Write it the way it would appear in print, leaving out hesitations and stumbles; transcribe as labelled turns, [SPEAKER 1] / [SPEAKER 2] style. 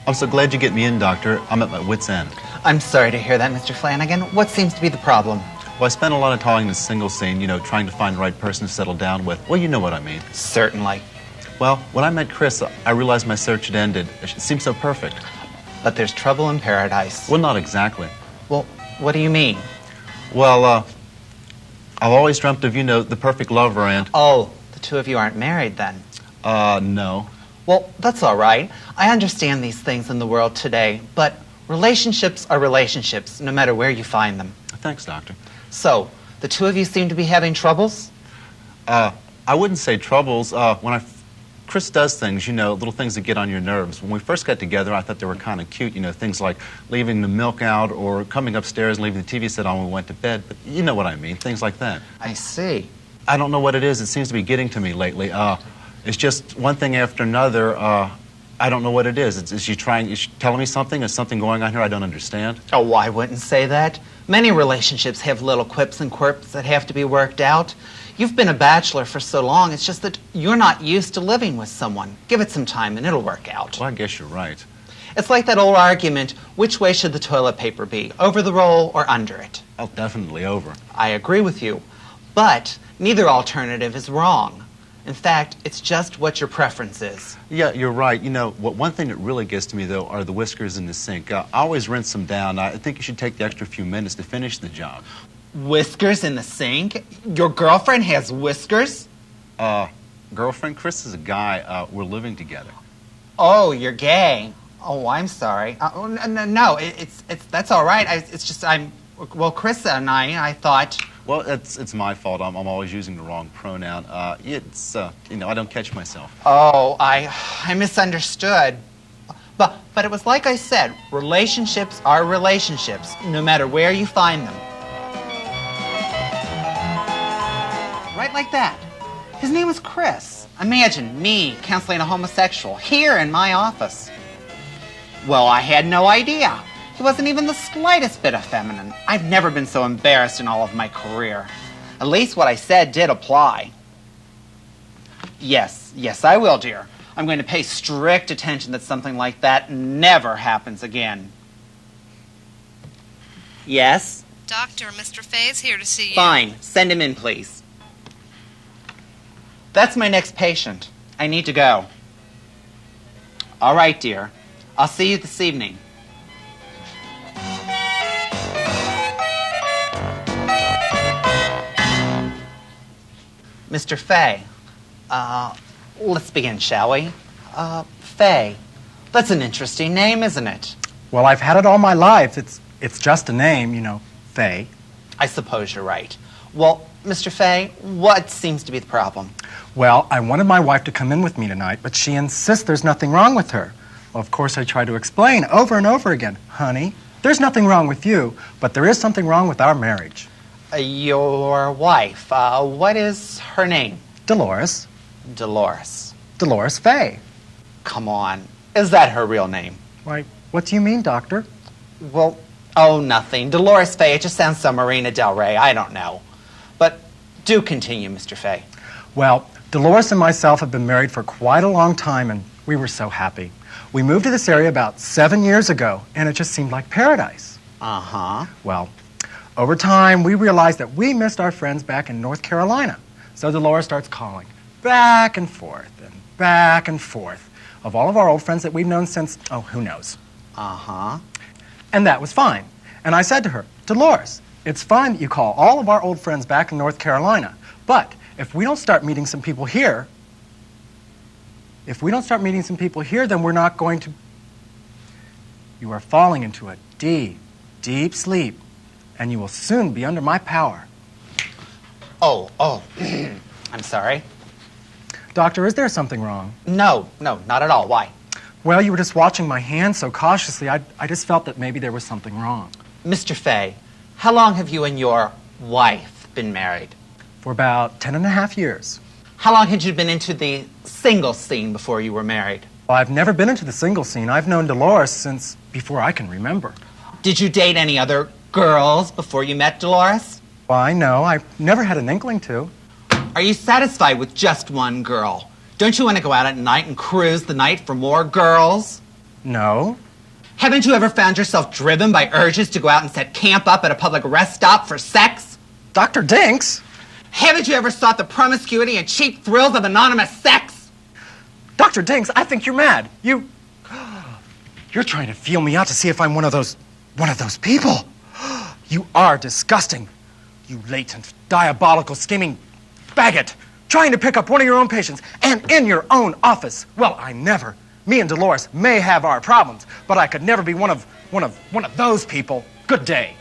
[SPEAKER 1] I'm so glad you get me in, Doctor. I'm at my wit's end.
[SPEAKER 2] I'm sorry to hear that, Mr. Flanagan. What seems to be the problem?
[SPEAKER 1] Well, I spent a lot of time in a single scene, trying to find the right person to settle down with. Well, you know what I mean.
[SPEAKER 2] Certainly.
[SPEAKER 1] Well, when I met Chris, I realized my search had ended. It seemed so perfect.
[SPEAKER 2] But there's trouble in paradise.
[SPEAKER 1] Well, not exactly.
[SPEAKER 2] Well, what do you mean?
[SPEAKER 1] Well, I've always dreamt of, the perfect lover and...
[SPEAKER 2] Oh, the two of you aren't married then?
[SPEAKER 1] No.
[SPEAKER 2] Well, that's all right. I understand these things in the world today, but relationships are relationships, no matter where you find them.
[SPEAKER 1] Thanks, Doctor.
[SPEAKER 2] So, the two of you seem to be having troubles?
[SPEAKER 1] I wouldn't say troubles. Chris does things, little things that get on your nerves. When we first got together, I thought they were kind of cute, things like leaving the milk out or coming upstairs and leaving the TV set on when we went to bed. But you know what I mean, things like that.
[SPEAKER 2] I see.
[SPEAKER 1] I don't know what it is. It seems to be getting to me lately. It's just one thing after another. I don't know what it is. Is she telling me something? Is something going on here I don't understand?
[SPEAKER 2] Oh, I wouldn't say that. Many relationships have little quips and quirks that have to be worked out. You've been a bachelor for so long, it's just that you're not used to living with someone. Give it some time and it'll work out.
[SPEAKER 1] Well, I guess you're right.
[SPEAKER 2] It's like that old argument, which way should the toilet paper be, over the roll or under it?
[SPEAKER 1] Oh, definitely over.
[SPEAKER 2] I agree with you, but neither alternative is wrong. In fact, it's just what your preference is.
[SPEAKER 1] Yeah, you're right. One thing that really gets to me, though, are the whiskers in the sink. I always rinse them down. I think you should take the extra few minutes to finish the job.
[SPEAKER 2] Whiskers in the sink? Your girlfriend has whiskers?
[SPEAKER 1] Girlfriend? Chris is a guy. We're living together.
[SPEAKER 2] Oh, you're gay. Oh, I'm sorry. No, that's all right. Chris and I thought...
[SPEAKER 1] Well, it's my fault. I'm always using the wrong pronoun. I don't catch myself.
[SPEAKER 2] Oh, I misunderstood. But it was like I said, relationships are relationships, no matter where you find them. Right like that. His name was Chris. Imagine me counseling a homosexual here in my office. Well, I had no idea. He wasn't even the slightest bit effeminate. I've never been so embarrassed in all of my career. At least what I said did apply. Yes, I will, dear. I'm going to pay strict attention that something like that never happens again. Yes?
[SPEAKER 3] Doctor, Mr. Fay's here to see you.
[SPEAKER 2] Fine. Send him in, please. That's my next patient. I need to go. All right, dear. I'll see you this evening. Mr. Fay, let's begin, shall we? Fay, that's an interesting name, isn't it?
[SPEAKER 4] Well, I've had it all my life. It's just a name, Fay.
[SPEAKER 2] I suppose you're right. Well, Mr. Fay, what seems to be the problem?
[SPEAKER 4] Well, I wanted my wife to come in with me tonight, but she insists there's nothing wrong with her. Well, of course, I try to explain over and over again. Honey, there's nothing wrong with you, but there is something wrong with our marriage.
[SPEAKER 2] Your wife, what is her name?
[SPEAKER 4] Dolores.
[SPEAKER 2] Dolores.
[SPEAKER 4] Dolores Fay.
[SPEAKER 2] Come on. Is that her real name?
[SPEAKER 4] Why, what do you mean, Doctor?
[SPEAKER 2] Well, oh, nothing. Dolores Fay, it just sounds so Marina Del Rey. I don't know. But do continue, Mr. Fay.
[SPEAKER 4] Well, Dolores and myself have been married for quite a long time, and we were so happy. We moved to this area about 7 years ago, and it just seemed like paradise.
[SPEAKER 2] Uh-huh.
[SPEAKER 4] Well, over time, we realized that we missed our friends back in North Carolina. So Dolores starts calling back and forth of all of our old friends that we've known since, oh, who knows.
[SPEAKER 2] Uh-huh.
[SPEAKER 4] And that was fine. And I said to her, Dolores, it's fine that you call all of our old friends back in North Carolina, but if we don't start meeting some people here, then we're not going to... You are falling into a deep, deep sleep, and you will soon be under my power.
[SPEAKER 2] Oh, I'm sorry.
[SPEAKER 4] Doctor, is there something wrong?
[SPEAKER 2] No, not at all. Why?
[SPEAKER 4] Well, you were just watching my hand so cautiously, I just felt that maybe there was something wrong.
[SPEAKER 2] Mr. Fay, how long have you and your wife been married?
[SPEAKER 4] For about 10.5 years.
[SPEAKER 2] How long had you been into the single scene before you were married?
[SPEAKER 4] Well, I've never been into the single scene. I've known Dolores since before I can remember.
[SPEAKER 2] Did you date any other girls before you met Dolores?
[SPEAKER 4] Why, no, I never had an inkling to.
[SPEAKER 2] Are you satisfied with just one girl? Don't you want to go out at night and cruise the night for more girls?
[SPEAKER 4] No.
[SPEAKER 2] Haven't you ever found yourself driven by urges to go out and set camp up at a public rest stop for sex?
[SPEAKER 4] Dr. Dinks?
[SPEAKER 2] Haven't you ever sought the promiscuity and cheap thrills of anonymous sex?
[SPEAKER 4] Dr. Dinks, I think you're mad. You're trying to feel me out to see if I'm one of those people. You are disgusting. You latent, diabolical, scheming faggot. Trying to pick up one of your own patients and in your own office. Well, I never. Me and Dolores may have our problems, but I could never be one of those people. Good day.